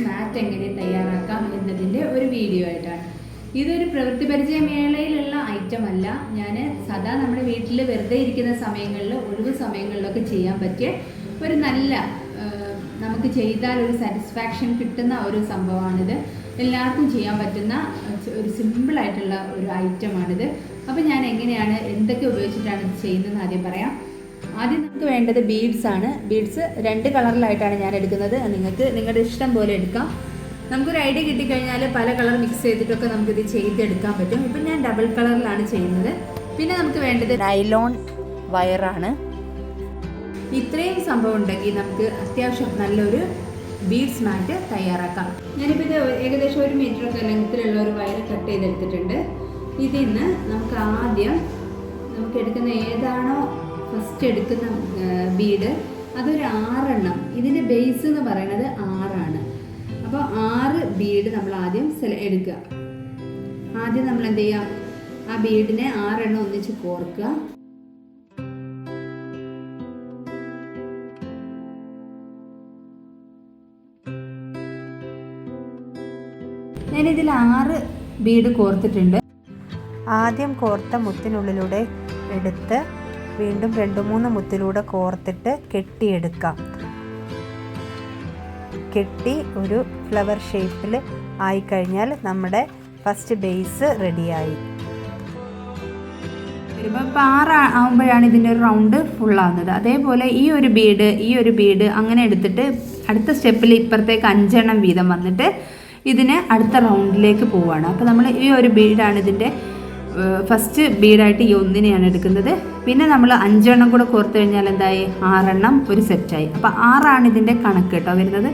മാറ്റ് എങ്ങനെ തയ്യാറാക്കാം എന്നതിൻ്റെ ഒരു വീഡിയോ ആയിട്ടാണ്. ഇതൊരു പ്രവൃത്തി പരിചയ മേളയിലുള്ള ഐറ്റം അല്ല. ഞാൻ സദാ നമ്മുടെ വീട്ടിൽ വെറുതെ ഇരിക്കുന്ന സമയങ്ങളിൽ, ഒഴിവ് സമയങ്ങളിലൊക്കെ ചെയ്യാൻ പറ്റിയ ഒരു നല്ല, നമുക്ക് ചെയ്താൽ ഒരു സാറ്റിസ്ഫാക്ഷൻ കിട്ടുന്ന ഒരു സംഭവമാണിത്. എല്ലാവർക്കും ചെയ്യാൻ പറ്റുന്ന ഒരു സിമ്പിളായിട്ടുള്ള ഒരു ഐറ്റമാണിത്. അപ്പോൾ ഞാൻ എങ്ങനെയാണ്, എന്തൊക്കെ ഉപയോഗിച്ചിട്ടാണ് ഇത് ചെയ്യുന്നതെന്ന് ആദ്യം പറയാം. ആദ്യം നമുക്ക് വേണ്ടത് ബീഡ്സ് ആണ്. ബീഡ്സ് 2 കളറിലായിട്ടാണ് ഞാൻ എടുക്കുന്നത്. നിങ്ങൾക്ക് നിങ്ങളുടെ ഇഷ്ടം പോലെ എടുക്കാം. നമുക്കൊരു ഐഡിയ കിട്ടിക്കഴിഞ്ഞാൽ പല കളർ മിക്സ് ചെയ്തിട്ടൊക്കെ നമുക്കിത് ചെയ്തെടുക്കാൻ പറ്റും. ഇപ്പം ഞാൻ ഡബിൾ കളറിലാണ് ചെയ്യുന്നത്. പിന്നെ നമുക്ക് വേണ്ടത് നൈലോൺ വയറാണ്. ഇത്രയും സംഭവം ഉണ്ടെങ്കിൽ നമുക്ക് അത്യാവശ്യം നല്ലൊരു ബീഡ്സ് മാറ്റ് തയ്യാറാക്കാം. ഞാനിപ്പോൾ ഇത് ഏകദേശം 1 മീറ്ററൊക്കെ ലെങ്ത്തിലുള്ള ഒരു വയർ കട്ട് ചെയ്തെടുത്തിട്ടുണ്ട്. ഇതിൽ നിന്ന് നമുക്ക് ആദ്യം നമുക്ക് എടുക്കുന്ന ഏതാണോ ഫസ്റ്റ് എടുക്കുന്ന ബീഡ്, അതൊരു 6 എണ്ണം. ഇതിൻ്റെ ബേസ് എന്ന് പറയുന്നത് 6 അപ്പോൾ 6 ബീഡ് നമ്മൾ ആദ്യം എടുക്കുക. ആദ്യം നമ്മൾ എന്ത് ചെയ്യാം, ആ ബീഡിനെ 6 എണ്ണം ഒന്നിച്ച് കോർക്കുക. ഞാനിതിൽ 6 ബീഡ് കോർത്തിട്ടുണ്ട്. ആദ്യം കോർത്ത മുത്തിനുള്ളിലൂടെ എടുത്ത് വീണ്ടും 2-3 മുത്തിലൂടെ കോർത്തിട്ട് കെട്ടിയെടുക്കാം. കെട്ടി ഒരു ഫ്ലവർ ഷേപ്പിൽ ആയിക്കഴിഞ്ഞാൽ നമ്മുടെ ഫസ്റ്റ് ബേസ് റെഡിയായി. ഇപ്പോൾ 6 ആകുമ്പോഴാണ് ഇതിൻ്റെ ഒരു റൗണ്ട് ഫുള്ളാവുന്നത്. അതേപോലെ ഈ ഒരു ബീഡ് അങ്ങനെ എടുത്തിട്ട് അടുത്ത സ്റ്റെപ്പിൽ ഇപ്പുറത്തേക്ക് 5 എണ്ണം വീതം വന്നിട്ട് ഇതിന് അടുത്ത റൗണ്ടിലേക്ക് പോവുകയാണ്. അപ്പോൾ നമ്മൾ ഈ ഒരു ബീഡാണ് ഇതിൻ്റെ ഫസ്റ്റ് ബീഡായിട്ട് ഈ ഒന്നിനെയാണ് എടുക്കുന്നത്. പിന്നെ നമ്മൾ 5 എണ്ണം കൂടെ കോർത്ത് കഴിഞ്ഞാൽ എന്തായി, 6 എണ്ണം ഒരു സെറ്റായി. അപ്പോൾ 6 ഇതിൻ്റെ കണക്ക് കേട്ടോ വരുന്നത്.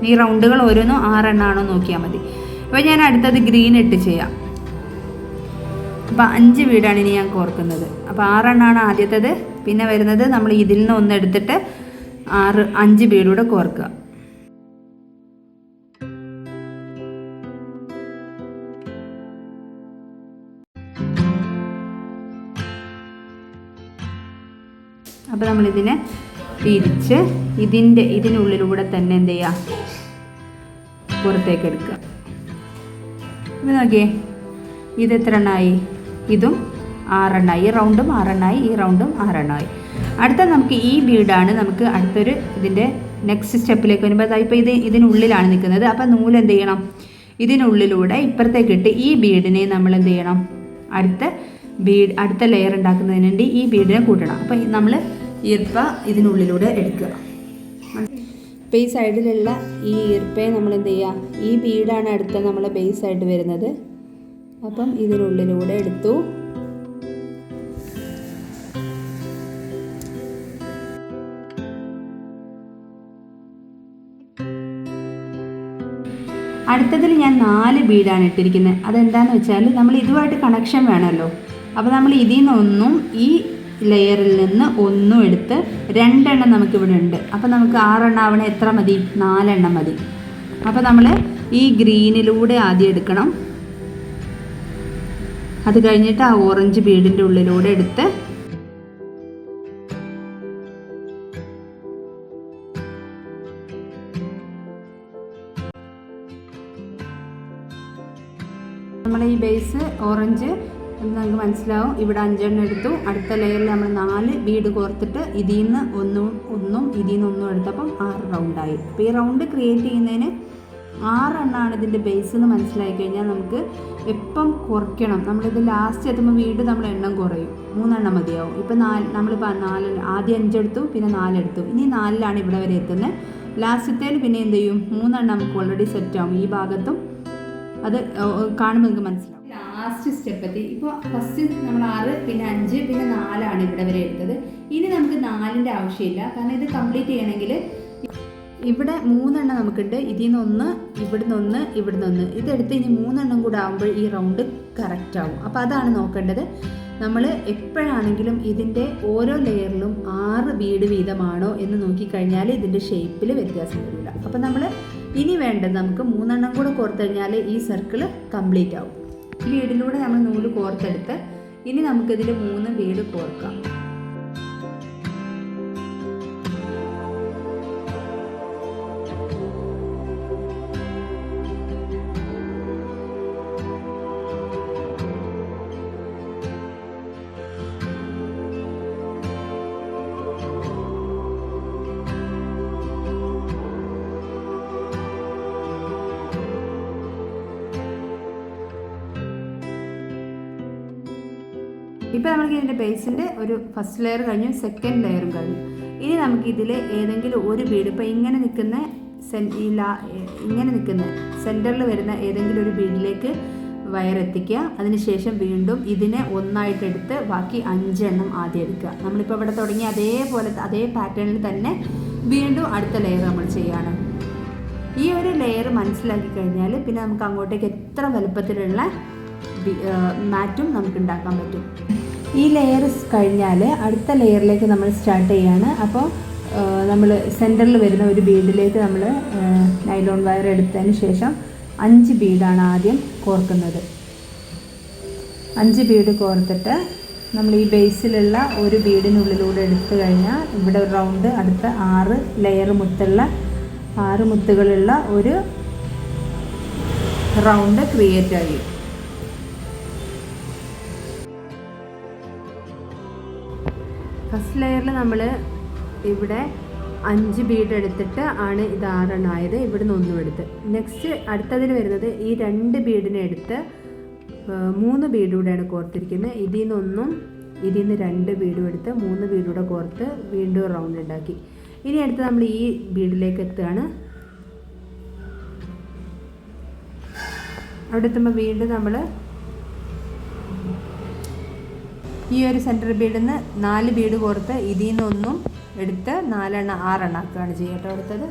ഈ റൗണ്ടുകൾ ഓരോന്നും 6 എണ്ണമാണോ നോക്കിയാൽ മതി. അപ്പോൾ ഞാൻ അടുത്തത് ഗ്രീൻ ഇട്ട് ചെയ്യാം. അപ്പോൾ 5 ബീഡാണ് ഇനി ഞാൻ കോർക്കുന്നത്. അപ്പോൾ 6 എണ്ണമാണ് ആദ്യത്തേത്. പിന്നെ വരുന്നത് നമ്മൾ ഇതിൽ നിന്ന് ഒന്ന് എടുത്തിട്ട് 5 ബീഡൂടെ കോർക്കുക. അപ്പോൾ നമ്മളിതിനെ തിരിച്ച് ഇതിനുള്ളിലൂടെ തന്നെ എന്ത് ചെയ്യുക, പുറത്തേക്ക് എടുക്കുക. ഇത് നോക്കിയേ, ഇത് എത്ര എണ്ണമായി? ഇതും 6 എണ്ണമായി. ഈ റൗണ്ടും 6 എണ്ണമായി, ഈ റൗണ്ടും 6 എണ്ണമായി. അടുത്ത നമുക്ക് ഈ ബീഡാണ് നമുക്ക് അടുത്തൊരു ഇതിൻ്റെ നെക്സ്റ്റ് സ്റ്റെപ്പിലേക്ക് വരുമ്പോൾ അതായത് ഇപ്പോൾ ഇതിനുള്ളിലാണ് നിൽക്കുന്നത്. അപ്പോൾ നൂല് എന്ത് ചെയ്യണം, ഇതിനുള്ളിലൂടെ ഇപ്പുറത്തേക്ക് ഇട്ട് ഈ ബീഡിനെ നമ്മൾ എന്ത് ചെയ്യണം, അടുത്ത ലെയർ ഉണ്ടാക്കുന്നതിന് വേണ്ടി ഈ ബീഡിനെ കൂട്ടണം. അപ്പോൾ നമ്മൾ ഈർപ്പ ഇതിനുള്ളിലൂടെ എടുക്കുക. ഇപ്പോൾ ഈ സൈഡിലുള്ള ഈ ഈർപ്പയെ നമ്മൾ എന്ത് ചെയ്യുക, ഈ ബീഡാണ് അടുത്ത നമ്മളെ ബേസ് ആയിട്ട് വരുന്നത്. അപ്പം ഇതിനുള്ളിലൂടെ എടുത്തു. അടുത്തതിൽ ഞാൻ 4 ബീഡാണ് ഇട്ടിരിക്കുന്നത്. അതെന്താണെന്ന് വെച്ചാൽ നമ്മൾ ഇതുമായിട്ട് കണക്ഷൻ വേണമല്ലോ. അപ്പോൾ നമ്മൾ ഇതിൽ നിന്നൊന്നും ഈ ലെയറിൽ നിന്ന് ഒന്നും എടുത്ത് 2 എണ്ണം നമുക്കിവിടെ ഉണ്ട്. അപ്പോൾ നമുക്ക് 6 എണ്ണം ആവണ എത്ര മതി, 4 എണ്ണം മതി. അപ്പോൾ നമ്മൾ ഈ ഗ്രീനിലൂടെ ആദ്യം എടുക്കണം. അത് കഴിഞ്ഞിട്ട് ആ ഓറഞ്ച് ബീഡിൻ്റെ ഉള്ളിലൂടെ എടുത്ത് നമ്മൾ ഈ ബേസ് ഓറഞ്ച് നമുക്ക് മനസ്സിലാവും. ഇവിടെ 5 എണ്ണം എടുത്തു. അടുത്ത ലെയറിൽ നമ്മൾ 4 ബീഡ് കോർത്തിട്ട് ഇതിൽ നിന്ന് ഒന്നും ഇതിൽ നിന്ന് ഒന്നും എടുത്തപ്പം 6 റൗണ്ടായി. അപ്പോൾ ഈ റൗണ്ട് ക്രിയേറ്റ് ചെയ്യുന്നതിന് 6 എണ്ണമാണ് ഇതിൻ്റെ ബേസ് എന്ന് മനസ്സിലായി കഴിഞ്ഞാൽ നമുക്ക് എപ്പം കുറയ്ക്കണം. നമ്മളിത് ലാസ്റ്റ് എത്തുമ്പോൾ വീണ്ടും നമ്മൾ എണ്ണം കുറയും. 3 എണ്ണം മതിയാവും. ഇപ്പം നമ്മളിപ്പോൾ 4 ആദ്യം 5 എടുത്തു, പിന്നെ 4 എടുത്തു. ഇനി 4ലാണ് ഇവിടെ വരെ എത്തുന്നത്. ലാസ്റ്റത്തേൽ പിന്നെ എന്ത് ചെയ്യും, 3 എണ്ണം നമുക്ക് ഓൾറെഡി സെറ്റാവും. ഈ ഭാഗത്തും അത് കാണുമ്പോൾ നിങ്ങൾക്ക് മനസ്സിലാവും. ലാസ്റ്റ് സ്റ്റെപ്പ് എത്തി. ഇപ്പോൾ ഫസ്റ്റ് നമ്മൾ 6, പിന്നെ 5, പിന്നെ 4ആണ് ഇവിടെ വരെ എടുത്തത്. ഇനി നമുക്ക് 4ൻ്റെ ആവശ്യമില്ല. കാരണം ഇത് കംപ്ലീറ്റ് ചെയ്യണമെങ്കിൽ ഇവിടെ 3 എണ്ണം നമുക്കുണ്ട്. ഇതിൽ നിന്ന് 1, ഇവിടുന്ന് 1, ഇവിടുന്ന് 1 ഇതെടുത്ത് ഇനി 3 എണ്ണം കൂടെ ആകുമ്പോൾ ഈ റൗണ്ട് കറക്റ്റ് ആവും. അപ്പോൾ അതാണ് നോക്കേണ്ടത്. നമ്മൾ എപ്പോഴാണെങ്കിലും ഇതിൻ്റെ ഓരോ ലെയറിലും 6 ബീഡ് വീതമാണോ എന്ന് നോക്കിക്കഴിഞ്ഞാൽ ഇതിൻ്റെ ഷേപ്പിൽ വ്യത്യാസം വരില്ല. അപ്പോൾ നമ്മൾ ഇനി വേണ്ടത് നമുക്ക് 3 എണ്ണം കൂടെ കോർത്ത് കഴിഞ്ഞാൽ ഈ സർക്കിൾ കംപ്ലീറ്റ് ആവും. ഈ ബീഡിലൂടെ നമ്മൾ നൂല് കോർത്തെടുത്ത് ഇനി നമുക്കിതിൽ 3 ബീഡ് കോർക്കാം. ഇപ്പോൾ നമുക്ക് ഇതിൻ്റെ ബേസിൻ്റെ ഒരു ഫസ്റ്റ് ലെയർ കഴിഞ്ഞു, സെക്കൻഡ് ലെയറും കഴിഞ്ഞു. ഇനി നമുക്കിതിൽ ഏതെങ്കിലും ഒരു ബീഡ്, ഇപ്പോൾ ഇങ്ങനെ നിൽക്കുന്ന സെൻറ്ററിൽ വരുന്ന ഏതെങ്കിലും ഒരു ബീഡിലേക്ക് വയറെത്തിക്കുക. അതിനുശേഷം വീണ്ടും ഇതിനെ ഒന്നായിട്ടെടുത്ത് ബാക്കി 5 എണ്ണം ആദ്യം എടുക്കുക. നമ്മളിപ്പോൾ ഇവിടെ തുടങ്ങി അതേപോലെ അതേ പാറ്റേണിൽ തന്നെ വീണ്ടും അടുത്ത ലെയർ നമ്മൾ ചെയ്യാണ്. ഈ ഒരു ലെയർ മനസ്സിലാക്കി കഴിഞ്ഞാൽ പിന്നെ നമുക്ക് അങ്ങോട്ടേക്ക് എത്ര വലുപ്പത്തിലുള്ള മാറ്റും നമുക്ക് ഉണ്ടാക്കാൻ പറ്റും. ഈ ലെയർ കഴിഞ്ഞാൽ അടുത്ത ലെയറിലേക്ക് നമ്മൾ സ്റ്റാർട്ട് ചെയ്യാണ്. അപ്പോൾ നമ്മൾ സെൻറ്ററിൽ വരുന്ന ഒരു ബീഡിലേക്ക് നമ്മൾ നൈലോൺ വയർ എടുത്തതിന് ശേഷം 5 ബീഡാണ് ആദ്യം കോർക്കുന്നത്. 5 ബീഡ് കോർത്തിട്ട് നമ്മൾ ഈ ബേസിലുള്ള ഒരു ബീഡിനുള്ളിലൂടെ എടുത്തു കഴിഞ്ഞാൽ ഇവിടെ ഒരു റൗണ്ട് അടുത്ത 6 ലെയർ മുത്തുള്ള 6 മുത്തുകളുള്ള ഒരു റൗണ്ട് ക്രിയേറ്റ് ആയി. ഫസ്റ്റ് ലെയറിൽ നമ്മൾ ഇവിടെ 5 ബീഡ് എടുത്തിട്ട് ആണ് ഇത് 6 എണ്ണം ആയത്. ഇവിടുന്ന് 1 എടുത്ത് നെക്സ്റ്റ് അടുത്തതിന് വരുന്നത് ഈ 2 ബീഡിനെ എടുത്ത് 3 ബീഡ് കൂടെയാണ് കോർത്തിരിക്കുന്നത്. ഇതിൽ നിന്ന് 2 ബീഡും എടുത്ത് 3 ബീഡൂടെ കോർത്ത് വീണ്ടും റൗണ്ട് ഉണ്ടാക്കി. ഇനി അടുത്ത് നമ്മൾ ഈ ബീഡിലേക്ക് എത്തുകയാണ്. അവിടെ എത്തുമ്പോൾ വീണ്ടും നമ്മൾ ഈ ഒരു സെൻറ്റർ ബീഡിൽ നിന്ന് 4 ബീഡ് കോർത്ത് ഇതിൽ നിന്നൊന്നും എടുത്ത് 4 എണ്ണം 6 എണ്ണം ആക്കുകയാണ് ചെയ്യട്ടോ അടുത്തത്.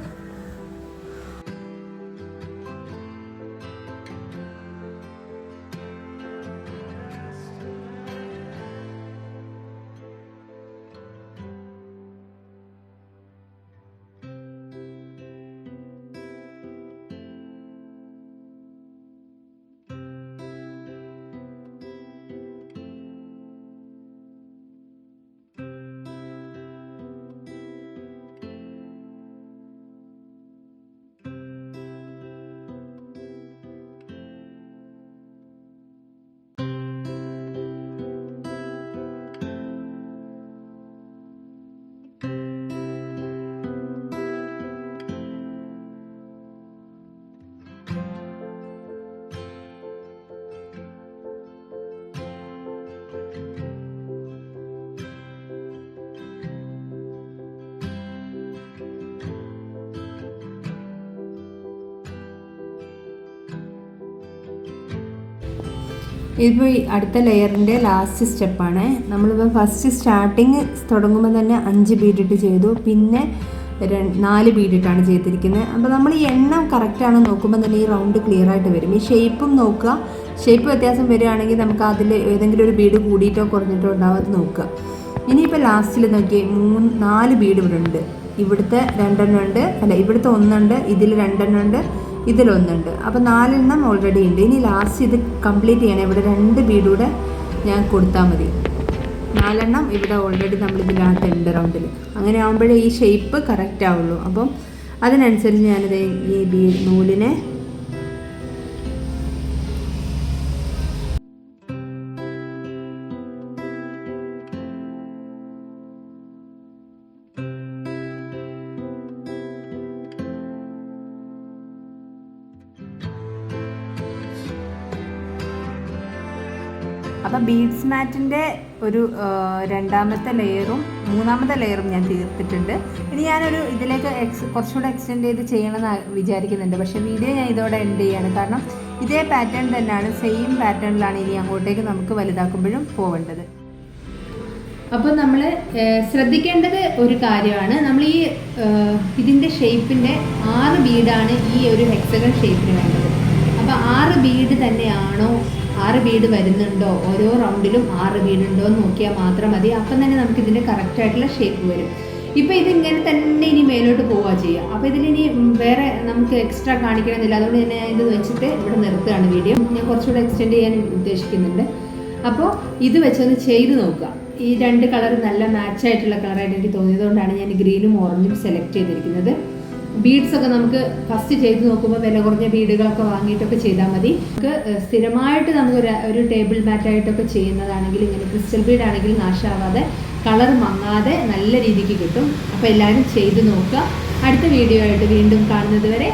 ഇതിപ്പോൾ ഈ അടുത്ത ലെയറിൻ്റെ ലാസ്റ്റ് സ്റ്റെപ്പാണ്. നമ്മളിപ്പോൾ ഫസ്റ്റ് സ്റ്റാർട്ടിങ് തുടങ്ങുമ്പോൾ തന്നെ 5 ബീഡിട്ട് ചെയ്തു, പിന്നെ 4 ബീഡിട്ടാണ് ചെയ്തിരിക്കുന്നത്. അപ്പോൾ നമ്മൾ ഈ എണ്ണം കറക്റ്റാണ് നോക്കുമ്പോൾ തന്നെ ഈ റൗണ്ട് ക്ലിയർ ആയിട്ട് വരും. ഈ ഷേപ്പും നോക്കുക, ഷേപ്പ് വ്യത്യാസം വരികയാണെങ്കിൽ നമുക്ക് അതിൽ ഏതെങ്കിലും ഒരു ബീഡ് കൂടിയിട്ടോ കുറഞ്ഞിട്ടോ ഉണ്ടാവാതെ നോക്കുക. ഇനിയിപ്പോൾ ലാസ്റ്റിൽ നോക്കി 4 ബീഡ് ഇവിടെ ഉണ്ട്, ഇവിടുത്തെ 2 എണ്ണം ഉണ്ട്, അല്ല ഇവിടുത്തെ 1 ഉണ്ട്, ഇതിൽ 2 എണ്ണം ഉണ്ട്, ഇതിലൊന്നുണ്ട്. അപ്പോൾ 4 എണ്ണം ഓൾറെഡി ഉണ്ട്. ഇനി ലാസ്റ്റ് ഇത് കംപ്ലീറ്റ് ചെയ്യണം. ഇവിടെ 2 ബീഡൂടെ ഞാൻ കൊടുത്താൽ മതി. 4 എണ്ണം ഇവിടെ ഓൾറെഡി നമ്മളിതിനകത്തുണ്ട് റൗണ്ടിൽ. അങ്ങനെ ആകുമ്പോഴേ ഈ ഷേപ്പ് കറക്റ്റ് ആവുള്ളൂ. അപ്പം അതിനനുസരിച്ച് ഞാനിത് ഈ നൂലിനെ അപ്പോൾ ബീഡ്സ് മാറ്റിൻ്റെ ഒരു 2ാമത്തെ ലെയറും 3ാമത്തെ ലെയറും ഞാൻ തീർത്തിട്ടുണ്ട്. ഇനി ഞാനൊരു ഇതിലേക്ക് കുറച്ചുകൂടെ എക്സ്റ്റെൻഡ് ചെയ്ത് ചെയ്യണമെന്ന് വിചാരിക്കുന്നുണ്ട്. പക്ഷേ വീഡിയോ ഞാൻ ഇതോടെ എൻഡ് ചെയ്യാണ്. കാരണം ഇതേ പാറ്റേൺ തന്നെയാണ്, സെയിം പാറ്റേണിലാണ് ഇനി അങ്ങോട്ടേക്ക് നമുക്ക് വലുതാക്കുമ്പോഴും പോവേണ്ടത്. അപ്പോൾ നമ്മൾ ശ്രദ്ധിക്കേണ്ടത് ഒരു കാര്യമാണ്, നമ്മൾ ഈ ഇതിൻ്റെ ഷേപ്പിൻ്റെ 6 ബീഡാണ് ഈ ഒരു ഹെക്സഗൺ ഷേപ്പിന് വേണ്ടത്. അപ്പോൾ 6 ബീഡ് തന്നെയാണോ, 6 ബീഡ് വരുന്നുണ്ടോ, ഓരോ റൗണ്ടിലും 6 ബീഡ് ഉണ്ടോ എന്ന് നോക്കിയാൽ മാത്രം മതി. അപ്പം തന്നെ നമുക്ക് ഇതിൻ്റെ കറക്റ്റായിട്ടുള്ള ഷേപ്പ് വരും. ഇപ്പോൾ ഇതിങ്ങനെ തന്നെ ഇനി മേലോട്ട് പോവുക ചെയ്യുക. അപ്പോൾ ഇതിലിനി വേറെ നമുക്ക് എക്സ്ട്രാ കാണിക്കണമെന്നില്ല. അതുകൊണ്ട് ഞാൻ ഇത് വെച്ചിട്ട് ഇവിടെ നിർത്തുകയാണ് വീഡിയോ. ഞാൻ കുറച്ചുകൂടെ എക്സ്റ്റെൻഡ് ചെയ്യാൻ ഉദ്ദേശിക്കുന്നുണ്ട്. അപ്പോൾ ഇത് വെച്ചൊന്ന് ചെയ്ത് നോക്കുക. ഈ 2 കളർ നല്ല മാച്ചായിട്ടുള്ള കളറായിട്ട് എനിക്ക് തോന്നിയതുകൊണ്ടാണ് ഞാൻ ഗ്രീനും ഓറഞ്ചും സെലക്ട് ചെയ്തിരിക്കുന്നത്. ബീഡ്സൊക്കെ നമുക്ക് ഫസ്റ്റ് ചെയ്ത് നോക്കുമ്പോൾ വില കുറഞ്ഞ ബീഡുകളൊക്കെ വാങ്ങിയിട്ടൊക്കെ ചെയ്താൽ മതി. നമുക്ക് സ്ഥിരമായിട്ട് നമുക്ക് ഒരു ടേബിൾ മാറ്റായിട്ടൊക്കെ ചെയ്യുന്നതാണെങ്കിൽ ഇങ്ങനെ ക്രിസ്റ്റൽ ബീഡ് ആണെങ്കിൽ നാശാവാതെ കളർ മങ്ങാതെ നല്ല രീതിക്ക് കിട്ടും. അപ്പോൾ എല്ലാവരും ചെയ്ത് നോക്കുക. അടുത്ത വീഡിയോ ആയിട്ട് വീണ്ടും കാണുന്നത് വരെ